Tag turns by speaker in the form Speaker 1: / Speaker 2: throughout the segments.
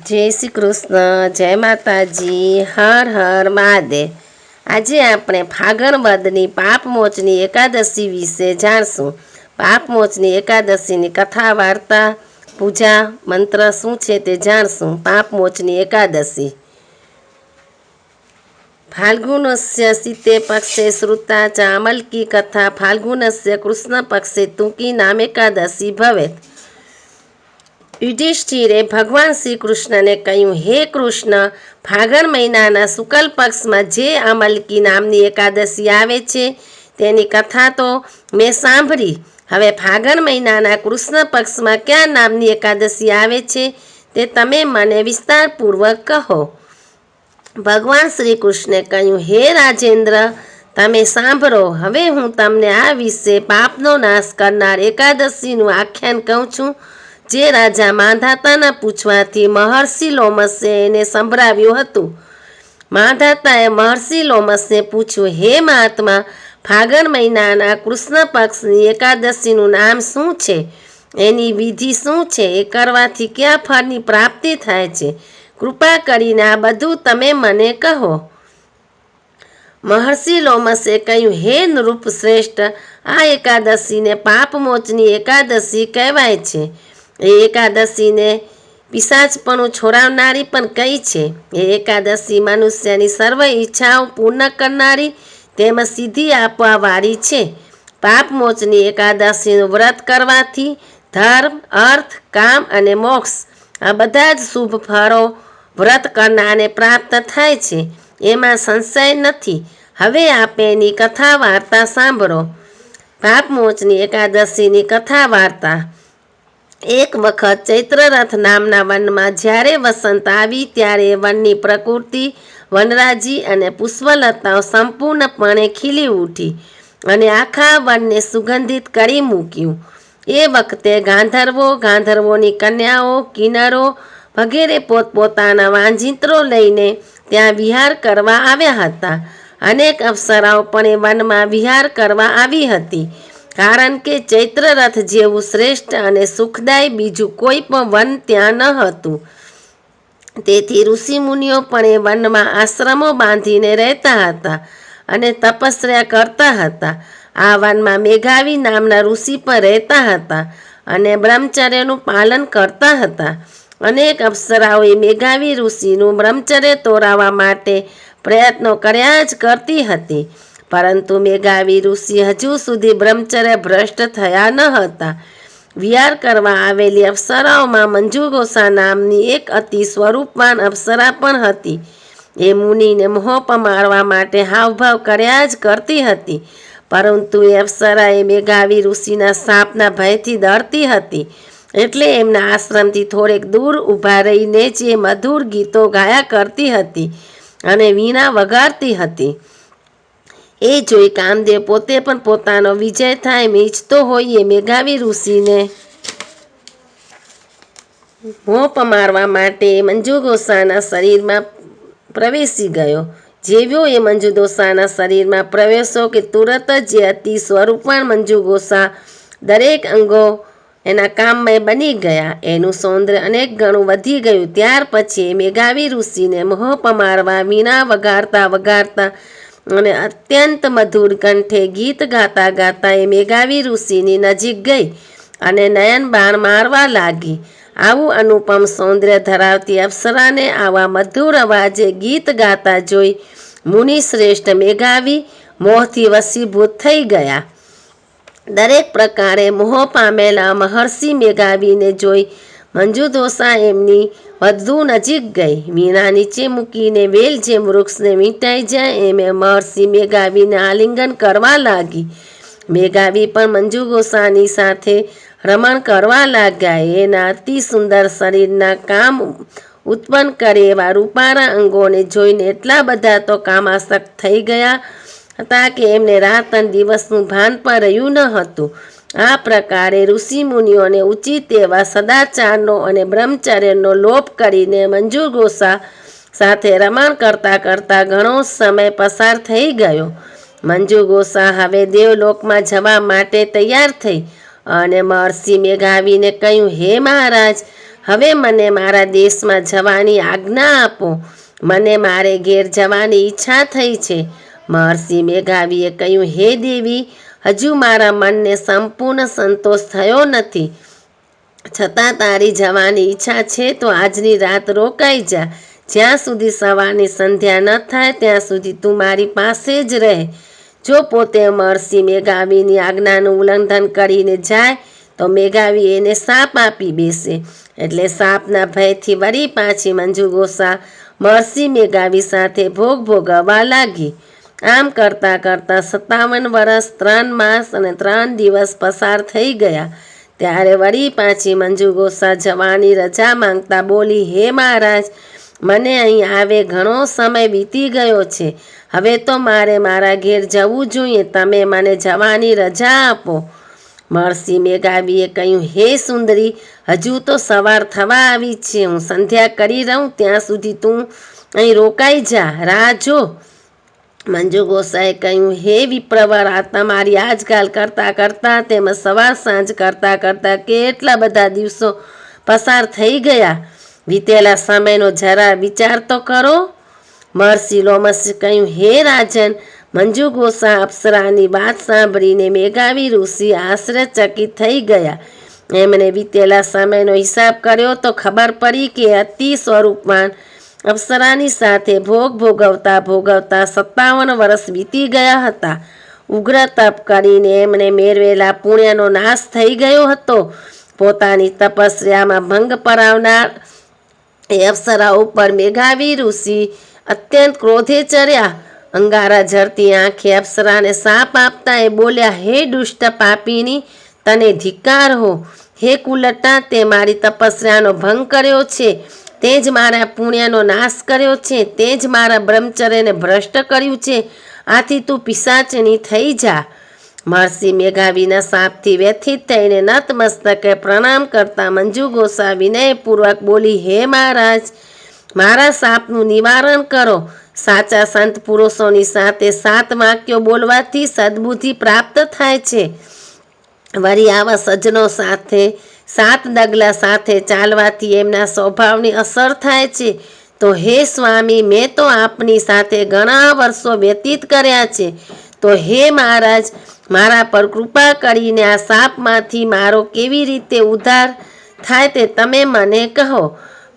Speaker 1: જય શ્રી કૃષ્ણ, જય માતાજી, હર હર મહાદેવ। આજે આપણે ફાગણ વદની પાપમોચની એકાદશી વિશે જાણશું। પાપમોચની એકાદશીની કથા, વાર્તા, પૂજા મંત્ર શું છે તે જાણશું। પાપમોચની એકાદશી फाल्गुनस्य शीते पक्षे श्रुता चामल की कथा फाल्गुनस्य कृष्ण पक्षे तूकी नामेकादशी भवेत्। युधिष्ठिरे भगवान श्री कृष्ण ने कह્યું, હે કૃષ્ણ, ફાગણ મહિનાના શુક્લ પક્ષમાં જે અમલકી નામની એકાદશી આવે છે તેની કથા તો મેં સાંભળી। હવે ફાગણ મહિનાના કૃષ્ણ પક્ષમાં કયા નામની એકાદશી આવે છે તે તમે મને વિસ્તારપૂર્વક કહો। ભગવાન શ્રી કૃષ્ણે કહ્યું, હે રાજેન્દ્ર, તમે સાંભળો। હવે હું તમને આ વિશે પાપનો નાશ કરનાર એકાદશીનું આખ્યાન કહું છું, જે રાજા માંધાતાના પૂછવાથી મહર્ષિ લોમસે એને સંભળાવ્યું હતું। માંધાતાએ મહર્ષિ લોમસને પૂછ્યું, હે મહાત્મા, ફાગણ મહિનાના કૃષ્ણ પક્ષની એકાદશીનું નામ શું છે? એની વિધિ શું છે? એ કરવાથી કયા ફળની પ્રાપ્તિ થાય છે? કૃપા કરીને આ બધું તમે મને કહો। મહર્ષિ લોમસે કહ્યું, હે નૃપ શ્રેષ્ઠ, આ એકાદશીને પાપમોચની એકાદશી કહેવાય છે। એ એકાદશીને પિશાચપણું છોડાવનારી પણ કહી છે। એ એકાદશી મનુષ્યની સર્વ ઈચ્છાઓ પૂર્ણ કરનારી તેમજ સિદ્ધિ આપવાવાળી છે। પાપમોચની એકાદશીનું વ્રત કરવાથી ધર્મ, અર્થ, કામ અને મોક્ષ આ બધા જ શુભ ફળો વ્રત કરનારને પ્રાપ્ત થાય છે, એમાં સંશય નથી। હવે આપે એની કથા વાર્તા સાંભળો। પાપમોચની એકાદશીની કથા વાર્તા। એક વખત ચૈત્રરથ નામના વનમાં જ્યારે વસંત આવી ત્યારે વનની પ્રકૃતિ, વનરાજી અને પુષ્પલતાઓ સંપૂર્ણપણે ખીલી ઉઠી અને આખા વનને સુગંધિત કરી મૂક્યું। એ વખતે ગાંધર્વો, ગાંધર્વોની કન્યાઓ, કિન્નરો વગેરે પોતપોતાના વાંજિત્રો લઈને ત્યાં વિહાર કરવા આવ્યા હતા। અનેક અપ્સરાઓ પણ એ વનમાં વિહાર કરવા આવી હતી, કારણ કે ચૈત્રરથ જેવું શ્રેષ્ઠ અને સુખદાયી બીજું કોઈ પણ વન ત્યાં ન હતું। તેથી ઋષિમુનિઓ પણ એ વનમાં આશ્રમો બાંધીને રહેતા હતા અને તપસ્યા કરતા હતા। આ વનમાં મેઘાવી નામના ઋષિ પણ રહેતા હતા અને બ્રહ્મચર્યનું પાલન કરતા હતા। અનેક અપ્સરાઓએ મેઘાવી ઋષિનું બ્રહ્મચર્ય તોડાવવા માટે પ્રયત્નો કર્યા જ કરતી હતી, પરંતુ મેઘાવી ઋષિ હજુ સુધી બ્રહ્મચર્ય ભ્રષ્ટ થયા ન હતા। વિહાર કરવા આવેલી અપ્સરાઓમાં મંજુઘોષા નામની એક અતિ સ્વરૂપવાન અપ્સરા પણ હતી। એ મુનિને મોહ પમાડવા માટે હાવભાવ કર્યા જ કરતી હતી, પરંતુ એ અપ્સરા એ મેઘાવી ઋષિના શાપના ભયથી ડરતી હતી, એટલે એમના આશ્રમથી થોડેક દૂર ઊભા રહીને જે મધુર ગીતો ગાયા કરતી હતી અને વીણા વગાડતી હતી। એ જોઈ કામદેવ પોતે પણ પોતાનો વિજય થાય એમ ઈચ્છતો હોય એ મેઘાવી ઋષિને મોહ પમાડવા માટે મંજુઘોષાના શરીરમાં પ્રવેશી ગયો। જેવો એ મંજુઘોષાના શરીરમાં પ્રવેશ્યો કે તુરત જ જે અતિ સ્વરૂપવાન મંજુઘોષા દરેક અંગો એના કામમય બની ગયા। એનું સૌંદર્ય અનેક ગણું વધી ગયું। ત્યાર પછી મેઘાવી ઋષિને મોહ પમાડવા વીણા વગાડતા વગાડતા અને અત્યંત મધુર કંઠે ગીત ગાતા ગાતા એ મેઘાવી ઋષિની નજીક ગઈ અને નયન બાણ મારવા લાગી। આવું અનુપમ સૌંદર્ય ધરાવતી અપ્સરાને આવા મધુર અવાજે ગીત ગાતા જોઈ મુનિ શ્રેષ્ઠ મેઘાવી મોહથી વશીભૂત થઈ ગયા। દરેક પ્રકારે મોહ પામેલા મહર્ષિ મેઘાવીને જોઈ મંજુઘોષા એમની વધુ નજીક ગઈ। વીણા નીચે મૂકીને વેલ જેમ વૃક્ષને વીંટાઈ જાય એમ મહર્ષિ મેઘાવીને આલિંગન કરવા લાગી। મેઘાવી પણ મંજુઘોષાની સાથે રમણ કરવા લાગ્યા। એના અતિ સુંદર શરીરના કામ ઉત્પન્ન કરે એવા રૂપાળા અંગોને જોઈને એટલા બધા તો કામાસક્ત થઈ ગયા હતા કે એમને રાત અને દિવસનું ભાન પણ રહ્યું ન હતું। આ પ્રકારે ઋષિમુનિઓને ઉચિત એવા સદાચારનો અને બ્રહ્મચર્યનો લોપ કરીને મંજુઘોષા સાથે રમણ કરતાં કરતાં ઘણો સમય પસાર થઈ ગયો। મંજુઘોષા હવે દેવલોકમાં જવા માટે તૈયાર થઈ અને મહર્ષિ મેઘાવીને કહ્યું, હે મહારાજ, હવે મને મારા દેશમાં જવાની આજ્ઞા આપો. મને મારે ઘેર જવાની ઈચ્છા થઈ છે. મહર્ષિ મેઘાવીએ કહ્યું, હે દેવી, હજુ મારા મનને સંપૂર્ણ સંતોષ થયો નથી. છતાં તારી જવાની ઈચ્છા છે તો આજની રાત રોકાઈ જા. જ્યાં સુધી સવારની સંધ્યા ન થાય ત્યાં સુધી તું મારી પાસે જ રહે. જો પોતે મહર્ષિ મેઘાવીની આજ્ઞાનું ઉલ્લંઘન કરીને જાય તો મેઘાવી એને શાપ આપી બેસે. એટલે શાપના ભયથી વળી પાછી મંજુ ગોસા મહર્ષિ મેઘાવી સાથે ભોગ ભોગવવા લાગી. આમ કરતાં કરતાં 57 વર્ષ 3 માસ અને 3 દિવસ પસાર થઈ ગયા. ત્યારે વળી પાછી મંજુ ગોસા જવાની રજા માંગતા બોલી, હે મહારાજ, મને અહીં આવે ઘણો સમય વીતી ગયો છે. હવે તો મારે મારા ઘેર જવું જોઈએ. તમે મને જવાની રજા આપો. મહર્ષિ મેઘાવીએ કહ્યું, હે સુંદરી, હજુ તો સવાર થવા આવી છે. હું સંધ્યા કરી રહું ત્યાં સુધી તું અહીં રોકાઈ જા, રાહ જો. મંજુ ગોસાએ કહ્યું, હે વિપ્રવર, આ તમારી આજકાલ કરતાં કરતાં તેમજ સવાર સાંજ કરતાં કરતાં કેટલા બધા દિવસો પસાર થઈ ગયા. વીતેલા સમયનો જરા વિચાર તો કરો. મહર્ષિ લોમશે કહ્યું, હે રાજન, મંજુ ગોસા અપ્સરાની વાત સાંભળીને મેઘાવી ઋષિ આશ્ચર્યચકિત થઈ ગયા. એમણે વીતેલા સમયનો હિસાબ કર્યો તો ખબર પડી કે અતિ સ્વરૂપવાન અપ્સરાની સાથે ભોગ ભોગવતા ભોગવતા 57 વર્ષ વીતી ગયા હતા. ઉગ્ર તપ કરીને એમણે મેળવેલા પુણ્યનો નાશ થઈ ગયો હતો. પોતાની તપસ્યામાં ભંગ પરાવનાર એ અપ્સરા ઉપર મેઘાવી ઋષિ અત્યંત ક્રોધે ચર્યા. અંગારા ઝરતી આંખે અપ્સરાને શાપ આપતા એ બોલ્યા, હે દુષ્ટ પાપીની, તને ધિક્કાર હો. હે કુલટા, તે મારી તપસ્યાનો ભંગ કર્યો છે. તે જ મારા પુણ્યનો નાશ કર્યો છે. તે જ મારા બ્રહ્મચર્યને ભ્રષ્ટ કર્યું છે. આથી તું પિશાચની થઈ જા. મહર્ષિ મેઘાવીના શાપથી વ્યથિત થઈને નતમસ્તકે પ્રણામ કરતા મંજુ ગોસા વિનયપૂર્વક બોલી, હે મહારાજ, મારા શાપનું નિવારણ કરો. સાચા સંત પુરુષોની સાથે 7 વાક્યો બોલવાથી સદબુદ્ધિ પ્રાપ્ત થાય છે. વળી આવા સજ્જનો સાથે 7 ડગલા સાથે ચાલવાથી એમના સ્વભાવની અસર થાય છે. તો હે સ્વામી, મેં તો આપની સાથે ઘણા વર્ષો વ્યતીત કર્યા છે. તો હે મહારાજ, મારા પર કૃપા કરીને આ શાપમાંથી મારો કેવી રીતે ઉદ્ધાર થાય તે તમે મને કહો.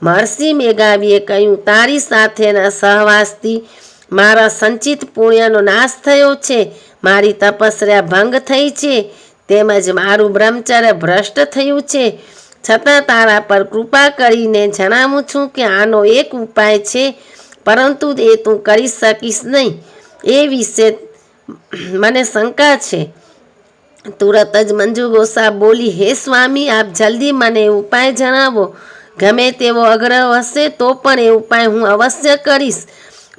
Speaker 1: મહર્ષિ મેઘાવીએ કહ્યું, તારી સાથેના સહવાસથી મારા સંચિત પુણ્યનો નાશ થયો છે. મારી તપસ્યા ભંગ થઈ છે. તેમજ મારું બ્રહ્મચર્ય ભ્રષ્ટ થયું છે. છતાં તારા પર કૃપા કરીને જણાવું છું કે આનો એક ઉપાય છે, પરંતુ એ તું કરી શકીશ નહીં. એ વિશે મને શંકા છે. તુરત જ મંજુ ગોસા બોલી, હે સ્વામી, આપ જલ્દી મને ઉપાય જણાવો. ગમે તેવો આગ્રહ હશે તો પણ એ ઉપાય હું અવશ્ય કરીશ.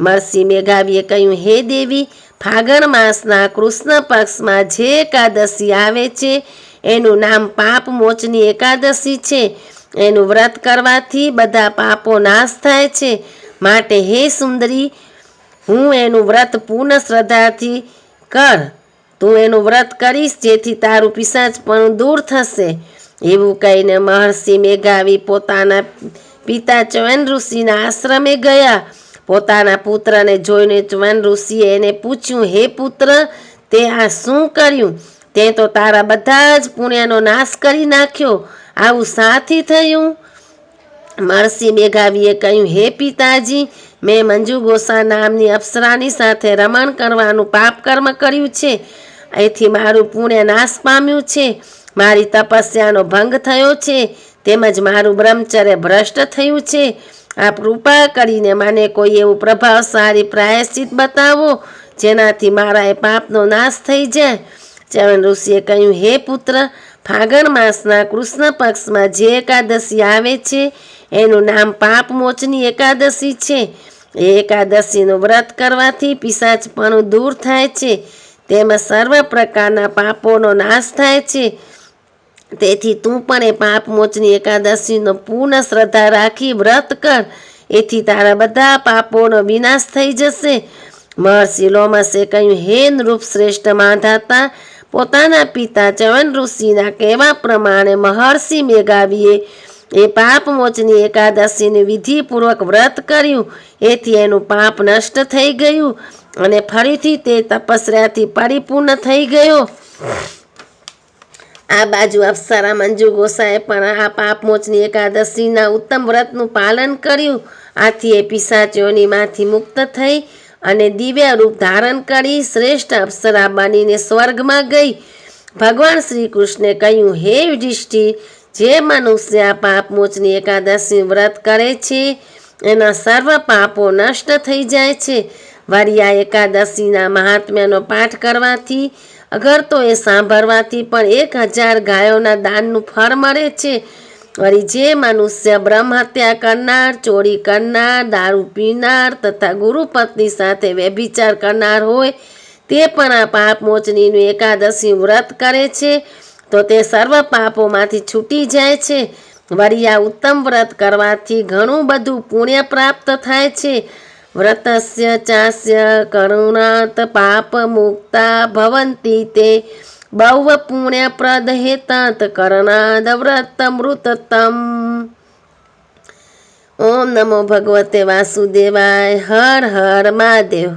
Speaker 1: મહર્ષિ મેઘાવીએ કહ્યું, હે દેવી, ફાગણ માસના કૃષ્ણ પક્ષમાં જે એકાદશી આવે છે એનું નામ પાપ મોચની એકાદશી છે. એનું વ્રત કરવાથી બધા પાપો નાશ થાય છે. માટે હે સુંદરી, હું એનું વ્રત પૂર્ણ શ્રદ્ધાથી કર. તું એનું વ્રત કરીશ જેથી તારું પિશાચપણું દૂર થશે. એવું કહીને મહર્ષિ મેઘાવી પોતાના પિતા ચ્યવન ઋષિના આશ્રમે ગયા. પોતાના પુત્રને જોઈને ચ્યવન ઋષિએ એને પૂછ્યું, હે પુત્ર, તે આ શું કર્યું? તે તો તારા બધા જ પુણ્યનો નાશ કરી નાખ્યો. આવું શાથી થયું? મહર્ષિ મેઘાવીએ કહ્યું, હે પિતાજી, મેં મંજુ ગોસા નામની અપ્સરાની સાથે રમણ કરવાનું પાપ કર્મ કર્યું છે. એથી મારું પુણ્ય નાશ પામ્યું છે. મારી તપસ્યાનો ભંગ થયો છે. તેમજ મારું બ્રહ્મચર્ય ભ્રષ્ટ થયું છે. આપ કૃપા કરીને મને કોઈ એવું પ્રભાવશાળી પ્રાયશ્ચિત બતાવો જેનાથી મારા એ પાપનો નાશ થઈ જાય. ચ્યવન ઋષિએ કહ્યું, હે પુત્ર, ફાગણ માસના કૃષ્ણ પક્ષમાં જે એકાદશી આવે છે એનું નામ પાપ મોચની એકાદશી છે. એ એકાદશીનું વ્રત કરવાથી પિશાચપણું દૂર થાય છે. તેમજ સર્વ પ્રકારના પાપોનો નાશ થાય છે. તેથી તું પણ એ પાપ મોચની એકાદશીનો પૂર્ણ શ્રદ્ધા રાખી વ્રત કર. એથી તારા બધા પાપોનો વિનાશ થઈ જશે. મહર્ષિ લોમશે કહ્યું, હે નૃપ શ્રેષ્ઠ માંધાતા, પોતાના પિતા ચ્યવન ઋષિના કહેવા પ્રમાણે મહર્ષિ મેઘાવીએ એ પાપ મોચની એકાદશીનું વિધિપૂર્વક વ્રત કર્યું, એથી એનું પાપ નષ્ટ થઈ ગયું અને ફરીથી તે તપસ્યાથી પરિપૂર્ણ થઈ ગયો. આ બાજુ અપ્સરા મંજુ ગોસાએ પણ આ પાપમોચની એકાદશીના ઉત્તમ વ્રતનું પાલન કર્યું. આથી એ પિશાચોનીમાંથી મુક્ત થઈ અને દિવ્ય રૂપ ધારણ કરી શ્રેષ્ઠ અપ્સરા બનીને સ્વર્ગમાં ગઈ. ભગવાન શ્રી કૃષ્ણે કહ્યું, હે યુધિષ્ઠિર, જે મનુષ્ય આ પાપમોચની એકાદશી વ્રત કરે છે એના સર્વ પાપો નષ્ટ થઈ જાય છે. વળી આ એકાદશીના મહાત્મ્યનો પાઠ કરવાથી, અગર તો એ સાંભળવાથી પણ 1000 ગાયોના દાનનું ફળ મળે છે. વળી જે મનુષ્ય બ્રહ્મ હત્યા કરનાર, ચોરી કરનાર, દારૂ પીનાર તથા ગુરુપત્ની સાથે વ્યભિચાર કરનાર હોય તે પણ આ પાપમોચનીનું એકાદશી વ્રત કરે છે તો તે સર્વ પાપોમાંથી છૂટી જાય છે. વળી આ ઉત્તમ વ્રત કરવાથી ઘણું બધું પુણ્ય પ્રાપ્ત થાય છે. વ્રતસ્ય ચાસ્ય કરુણાત પાપ મુક્તા ભવંતી તે બહુવ પુણ્યપ્રદ હેતત કરણાદ વ્રત મૃતતમ. ઓમ નમો ભગવતે વાસુદેવાય. હર હર મહાદેવ.